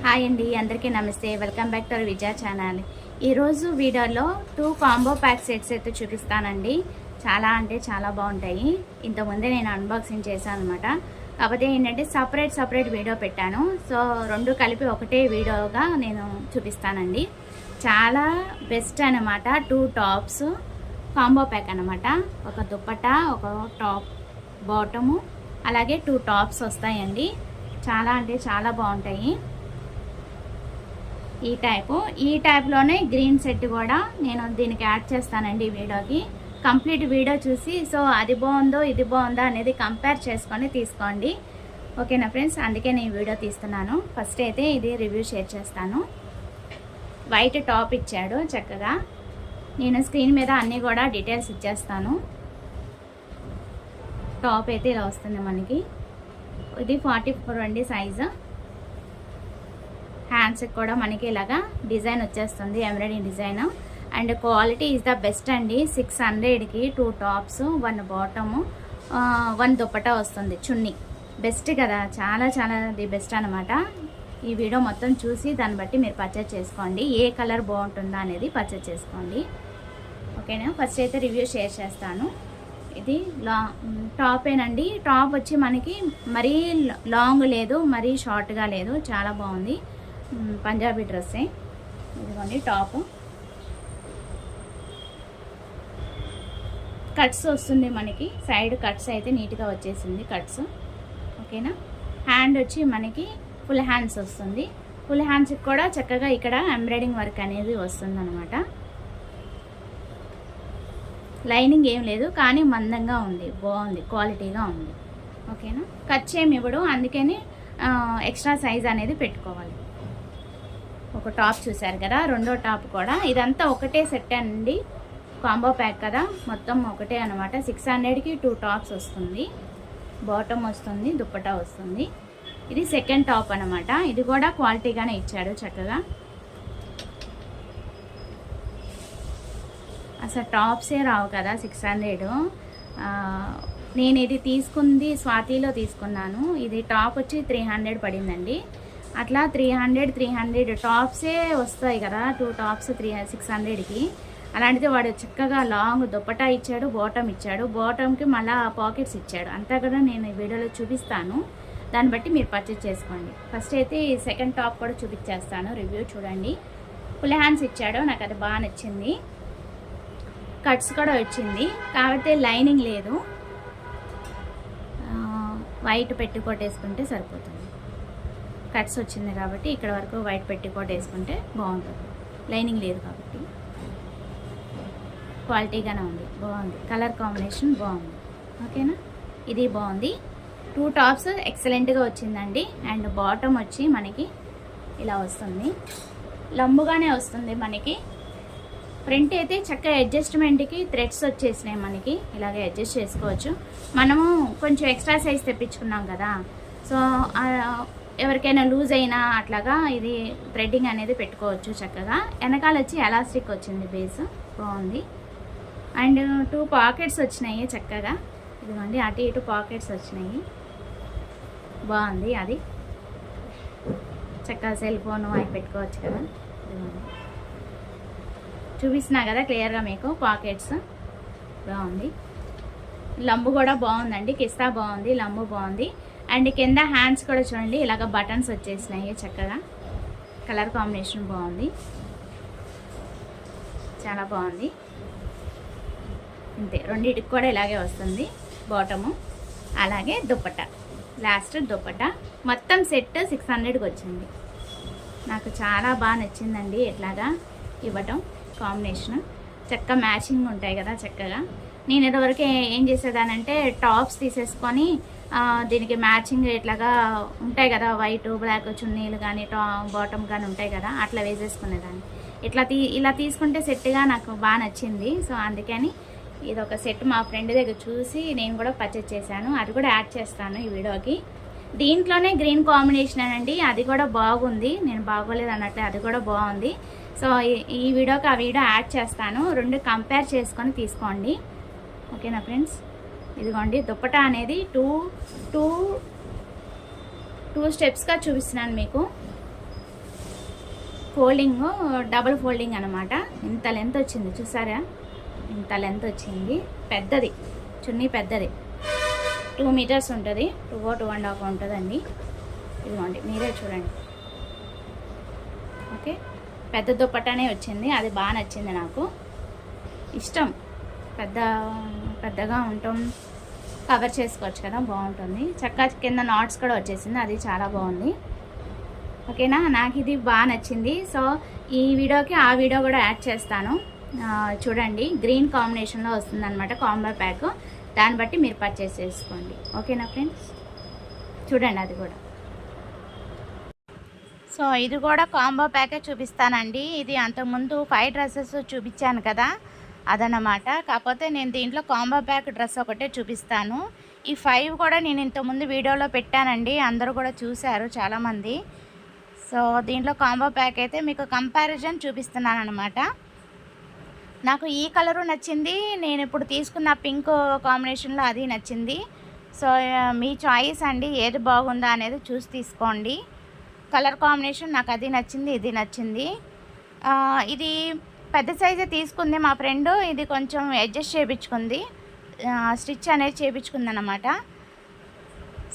Hi అండి, అందరికీ నమస్తే. Welcome back to our Vijaya channel. ఈరోజు వీడియోలో 2 కాంబో ప్యాక్ సెట్స్ అయితే చూపిస్తానండి. చాలా అంటే చాలా బాగుంటాయి. ఇంతకుముందే నేను అన్బాక్సింగ్ చేశాను అనమాట. కాకపోతే ఏంటంటే సపరేట్ వీడియో పెట్టాను. సో 2 కలిపి ఒకటే వీడియోగా నేను చూపిస్తానండి. చాలా బెస్ట్ అనమాట. 2 టాప్స్ కాంబో ప్యాక్ అనమాట. ఒక దుప్పటా, ఒక టాప్ బాటము, అలాగే 2 టాప్స్ వస్తాయండి. చాలా అంటే చాలా బాగుంటాయి. ఈ టైప్లోనే గ్రీన్ సెట్ కూడా నేను దీనికి యాడ్ చేస్తానండి వీడియోకి. కంప్లీట్ వీడియో చూసి సో అది బాగుందో ఇది బాగుందో అనేది కంపేర్ చేసుకొని తీసుకోండి. ఓకేనా ఫ్రెండ్స్, అందుకే నేను వీడియో తీస్తున్నాను. ఫస్ట్ అయితే ఇది రివ్యూ షేర్ చేస్తాను. వైట్ టాప్ ఇచ్చాడు చక్కగా. నేను స్క్రీన్ మీద అన్నీ కూడా డీటెయిల్స్ ఇచ్చేస్తాను. టాప్ అయితే ఇలా వస్తుంది మనకి. ఇది 44 అండి సైజు. హ్యాండ్స్కి కూడా మనకి ఇలాగా డిజైన్ వచ్చేస్తుంది, embroidering design. And quality is the best అండి. 600కి 2 టాప్స్, 1 బాటము, 1 దుప్పటా వస్తుంది. చున్నీ బెస్ట్ కదా, చాలా ది బెస్ట్ అనమాట. ఈ వీడియో మొత్తం చూసి దాన్ని బట్టి మీరు పర్చేజ్ చేసుకోండి. ఏ కలర్ బాగుంటుందా అనేది పర్చేజ్ చేసుకోండి. ఓకేనా, ఫస్ట్ అయితే రివ్యూ షేర్ చేస్తాను. ఇది టాపేనండి. టాప్ వచ్చి మనకి మరీ లాంగ్ లేదు, మరీ షార్ట్గా లేదు, చాలా బాగుంది. పంజాబీ డ్రెస్సే. ఇదిగోండి టాప్. కట్స్ వస్తుంది మనకి, సైడ్ కట్స్ అయితే నీట్గా వచ్చేసింది కట్స్. ఓకేనా, హ్యాండ్ వచ్చి మనకి ఫుల్ హ్యాండ్స్ వస్తుంది. ఫుల్ హ్యాండ్స్కి కూడా చక్కగా ఇక్కడ ఎంబ్రాయిడింగ్ వర్క్ అనేది వస్తుంది అనమాట. లైనింగ్ ఏం లేదు కానీ మందంగా ఉంది, బాగుంది, క్వాలిటీగా ఉంది. ఓకేనా, ఖర్చు ఏమి ఇవ్వడు, అందుకని ఎక్స్ట్రా సైజ్ అనేది పెట్టుకోవాలి. ఒక టాప్ చూసారు కదా, రెండో టాప్ కూడా. ఇదంతా ఒకటే సెట్ అండి, కాంబో ప్యాక్ కదా, మొత్తం ఒకటే అనమాట. 600కి 2 టాప్స్ వస్తుంది, బాటమ్ వస్తుంది, దుప్పటా వస్తుంది. ఇది సెకండ్ టాప్ అనమాట. ఇది కూడా క్వాలిటీగానే ఇచ్చాడు చక్కగా. అసలు టాప్సే రావు కదా 600. నేను ఇది తీసుకుంది స్వాతిలో తీసుకున్నాను. ఇది టాప్ వచ్చి 300 పడిందండి. అట్లా 300 టాప్సే వస్తాయి కదా, 2 టాప్స్ 600కి. అలాంటిది వాడు చక్కగా లాంగ్ దుప్పటా ఇచ్చాడు, బాటమ్ ఇచ్చాడు. బాటమ్కి మళ్ళీ పాకెట్స్ ఇచ్చాడు. అంతా కూడా నేను ఈ వీడియోలో చూపిస్తాను, దాన్ని బట్టి మీరు పర్చేజ్ చేసుకోండి. ఫస్ట్ అయితే ఈ సెకండ్ టాప్ కూడా చూపించేస్తాను, రివ్యూ చూడండి. ఫుల్ హ్యాండ్స్ ఇచ్చాడు, నాకు అది బాగా నచ్చింది. కట్స్ కూడా వచ్చింది, కాకపోతే లైనింగ్ లేదు. వైట్ పెట్టికోట్ వేసుకుంటే సరిపోతుంది. కట్స్ వచ్చింది కాబట్టి ఇక్కడ వరకు వైట్ పెట్టికోట్ వేసుకుంటే బాగుంటుంది, లైనింగ్ లేదు కాబట్టి. క్వాలిటీగానే ఉంది, బాగుంది, కలర్ కాంబినేషన్ బాగుంది. ఓకేనా, ఇది బాగుంది. 2 టాప్స్ ఎక్సలెంట్గా వచ్చిందండి. అండ్ బాటమ్ వచ్చి మనకి ఇలా వస్తుంది, లంబుగానే వస్తుంది మనకి. ఫ్రంట్ అయితే చక్కగా అడ్జస్ట్మెంట్కి థ్రెడ్స్ వచ్చేసినాయి మనకి, ఇలాగే అడ్జస్ట్ చేసుకోవచ్చు. మనము కొంచెం ఎక్స్ట్రా సైజ్ తెప్పించుకున్నాం కదా, సో ఎవరికైనా లూజ్ అయినా అట్లాగా ఇది థ్రెడ్డింగ్ అనేది పెట్టుకోవచ్చు చక్కగా. వెనకాల వచ్చి ఎలాస్టిక్ వచ్చింది, బేస్ బాగుంది. అండ్ 2 పాకెట్స్ వచ్చినాయి చక్కగా. ఇదిగోండి అటు ఇటు పాకెట్స్ వచ్చినాయి, బాగుంది. అది చక్కగా సెల్ ఫోను అవి పెట్టుకోవచ్చు కదా. ఇదిగోండి చూపిస్తున్నా కదా క్లియర్గా మీకు, పాకెట్స్ బాగుంది. లంబు కూడా బాగుందండి, కిస్తా బాగుంది, లంబు బాగుంది. అండ్ కింద హ్యాండ్స్ కూడా చూడండి, ఇలాగ బటన్స్ వచ్చేసినాయి చక్కగా. కలర్ కాంబినేషన్ బాగుంది, చాలా బాగుంది. అంతే, రెండింటికి కూడా ఇలాగే వస్తుంది బాటము, అలాగే దుప్పటా. లాస్ట్ దుప్పటా మొత్తం సెట్ 600కి వచ్చింది. నాకు చాలా బాగా నచ్చిందండి ఇట్లాగా ఇవ్వటం. కాంబినేషన్ చక్కగా మ్యాచింగ్ ఉంటాయి కదా చక్కగా. నేను ఇదివరకు ఏం చేసేదానంటే టాప్స్ తీసేసుకొని దీనికి మ్యాచింగ్ ఇట్లాగా ఉంటాయి కదా, వైట్ బ్లాక్ చున్నీలు కానీ బాటమ్ కానీ ఉంటాయి కదా, అట్లా వేసేసుకునేదాన్ని. ఇలా తీసుకుంటే సెట్గా నాకు బాగా నచ్చింది. సో అందుకని ఇది ఒక సెట్ మా ఫ్రెండ్ దగ్గర చూసి నేను కూడా పర్చేజ్ చేశాను. అది కూడా యాడ్ చేస్తాను ఈ వీడియోకి. దీంట్లోనే గ్రీన్ కాంబినేషన్ అండి, అది కూడా బాగుంది. నేను బాగోలేదు అన్నట్లే, అది కూడా బాగుంది. సో ఈ వీడియోకి ఆ వీడియో యాడ్ చేస్తాను, 2 కంపేర్ చేసుకొని తీసుకోండి. ఓకేనా ఫ్రెండ్స్, ఇదిగోండి దుప్పటా అనేది టూ స్టెప్స్గా చూపిస్తున్నాను మీకు. ఫోల్డింగ్ డబుల్ ఫోల్డింగ్ అనమాట. ఇంత లెంత్ వచ్చింది చూసారా, ఇంత లెంత్ వచ్చింది. పెద్దది చున్నీ, పెద్దది 2 మీటర్స్ ఉంటుంది, 2.5 ఉంటుందండి. ఇదిగోండి మీరే చూడండి. ఓకే, పెద్ద దుప్పటానే వచ్చింది. అది బాగా నచ్చింది నాకు, ఇష్టం. పెద్దగా ఉంటాం, కవర్ చేసుకోవచ్చు కదా, బాగుంటుంది. చక్కగా కింద నాట్స్ కూడా వచ్చేసింది, అది చాలా బాగుంది. ఓకేనా, నాకు ఇది బాగా నచ్చింది. సో ఈ వీడియోకి ఆ వీడియో కూడా యాడ్ చేస్తాను, చూడండి. గ్రీన్ కాంబినేషన్లో వస్తుంది అనమాట కాంబో ప్యాక్. దాన్ని బట్టి మీరు పర్చేస్ చేసుకోండి. ఓకేనా ఫ్రెండ్స్, చూడండి అది కూడా. సో ఇది కూడా కాంబో ప్యాకే చూపిస్తానండి. ఇది అంతకుముందు 5 డ్రెస్సెస్ చూపించాను కదా, అదనమాట. కాకపోతే నేను దీంట్లో కాంబో ప్యాక్ డ్రెస్ ఒకటే చూపిస్తాను. ఈ 5 కూడా నేను ఇంతకుముందు వీడియోలో పెట్టానండి, అందరూ కూడా చూశారు చాలామంది. సో దీంట్లో కాంబో ప్యాక్ అయితే మీకు కంపారిజన్ చూపిస్తున్నాను అనమాట. నాకు ఈ కలరు నచ్చింది, నేను ఇప్పుడు తీసుకున్న పింక్ కాంబినేషన్లో అది నచ్చింది. సో మీ చాయిస్ అండి, ఏది బాగుందా అనేది చూసి తీసుకోండి. కలర్ కాంబినేషన్ నాకు అది నచ్చింది, ఇది నచ్చింది. ఇది పెద్ద సైజే తీసుకుంది మా ఫ్రెండ్. ఇది కొంచెం అడ్జస్ట్ చేయించుకుంది, స్టిచ్ అనేది చేయించుకుంది అనమాట.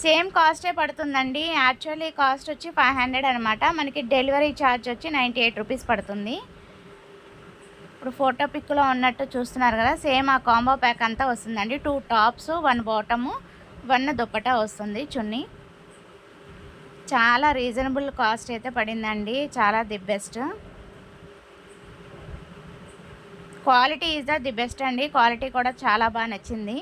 సేమ్ కాస్టే పడుతుందండి. యాక్చువల్లీ కాస్ట్ వచ్చి 500 అనమాట. మనకి డెలివరీ ఛార్జ్ వచ్చి 98 రూపీస్ పడుతుంది. ఇప్పుడు ఫోటో పిక్లో ఉన్నట్టు చూస్తున్నారు కదా, సేమ్ ఆ కాంబో ప్యాక్ అంతా వస్తుందండి. 2 టాప్స్, 1 బాటము, 1 దుప్పటా వస్తుంది చున్నీ. చాలా రీజనబుల్ కాస్ట్ అయితే పడిందండి, చాలా the best. Quality is the best అండి, క్వాలిటీ కూడా చాలా బాగా నచ్చింది.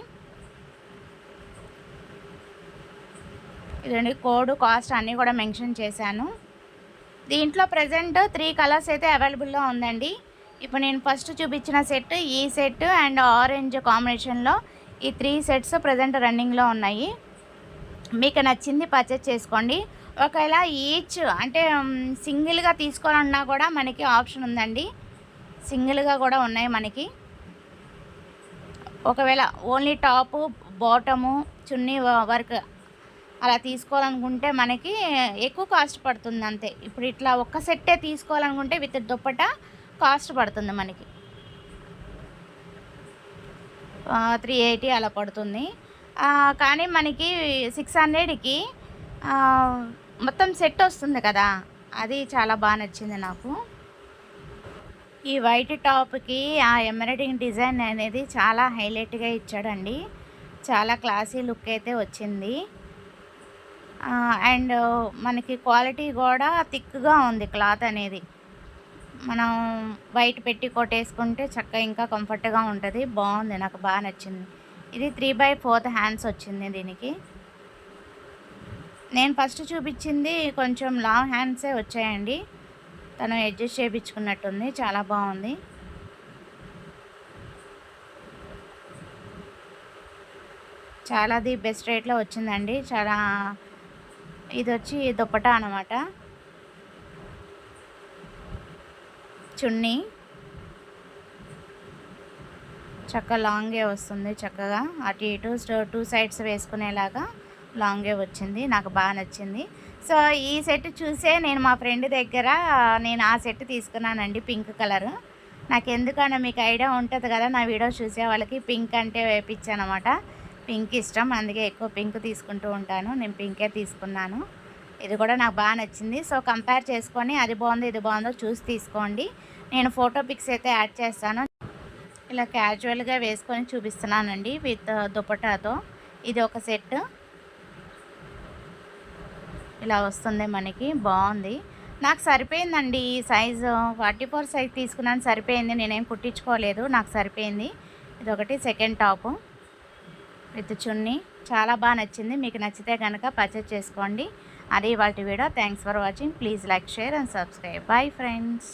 ఇదండి కోడ్, కాస్ట్ అన్నీ కూడా మెన్షన్ చేశాను. దీంట్లో ప్రజెంట్ 3 కలర్స్ అయితే అవైలబుల్లో ఉందండి. ఇప్పుడు నేను ఫస్ట్ చూపించిన సెట్, ఈ సెట్ అండ్ ఆరెంజ్ కాంబినేషన్లో ఈ 3 సెట్స్ ప్రజెంట్ రన్నింగ్లో ఉన్నాయి. మీకు నచ్చింది పర్చేస్ చేసుకోండి. ఒకవేళ ఈచ్ అంటే సింగిల్గా తీసుకోవాలన్నా కూడా మనకి ఆప్షన్ ఉందండి, సింగిల్గా కూడా ఉన్నాయి మనకి. ఒకవేళ ఓన్లీ టాపు, బాటము, చున్నీ వర్క్ అలా తీసుకోవాలనుకుంటే మనకి ఎక్కువ కాస్ట్ పడుతుంది అంతే. ఇప్పుడు ఇట్లా ఒక్క సెట్టే తీసుకోవాలనుకుంటే విత్ దుప్పటా కాస్ట్ పడుతుంది మనకి 380 అలా పడుతుంది. కానీ మనకి 600కి మొత్తం సెట్ వస్తుంది కదా, అది చాలా బాగా నచ్చింది నాకు. ఈ వైట్ టాప్కి ఆ ఎంబ్రాయిడింగ్ డిజైన్ అనేది చాలా హైలైట్గా ఇచ్చాడండి, చాలా క్లాసీ లుక్ అయితే వచ్చింది. అండ్ మనకి క్వాలిటీ కూడా థిక్గా ఉంది క్లాత్ అనేది. మనం వైట్ పెట్టి కొట్టేసుకుంటే చక్కగా ఇంకా కంఫర్ట్గా ఉంటుంది, బాగుంది, నాకు బాగా నచ్చింది. ఇది 3/4 హ్యాండ్స్ వచ్చింది దీనికి. నేను ఫస్ట్ చూపించింది కొంచెం లాంగ్ హ్యాండ్సే వచ్చాయండి, తను అడ్జస్ట్ చేయించుకున్నట్టుంది, చాలా బాగుంది. చాలా ది బెస్ట్ రేట్లో వచ్చిందండి. చాలా ఇది వచ్చి దుప్పటా అనమాట, చున్నీ చక్కగా లాంగే వస్తుంది, చక్కగా అటు ఇటు 2 సైడ్స్ వేసుకునేలాగా లాంగే వచ్చింది, నాకు బాగా నచ్చింది. సో ఈ సెట్ చూసే నేను మా ఫ్రెండ్ దగ్గర నేను ఆ సెట్ తీసుకున్నానండి, పింక్ కలర్. నాకు ఎందుకన్నా మీకు ఐడియా ఉంటుంది కదా, నా వీడియో చూసే వాళ్ళకి పింక్ అంటే వేయించానమాట. పింక్ ఇష్టం, అందుకే ఎక్కువ పింక్ తీసుకుంటూ ఉంటాను. నేను పింకే తీసుకున్నాను. ఇది కూడా నాకు బాగా నచ్చింది. సో కంపేర్ చేసుకొని అది బాగుందో ఇది బాగుందో చూసి తీసుకోండి. నేను ఫోటో పిక్స్ అయితే యాడ్ చేస్తాను. ఇలా క్యాజువల్గా వేసుకొని చూపిస్తున్నానండి విత్ దుపటాతో. ఇది ఒక సెట్ ఇలా వస్తుంది మనకి, బాగుంది, నాకు సరిపోయిందండి. ఈ సైజు 44 సైజ్ తీసుకున్నాను, సరిపోయింది, నేనేం కుట్టించుకోలేదు, నాకు సరిపోయింది. ఇదొకటి సెకండ్ టాపు విత్ చున్నీ, చాలా బాగా నచ్చింది. మీకు నచ్చితే కనుక పర్చేస్ చేసుకోండి. అది ఇవాల్టి వీడియో. Thanks for watching. Please like, share and subscribe. Bye friends.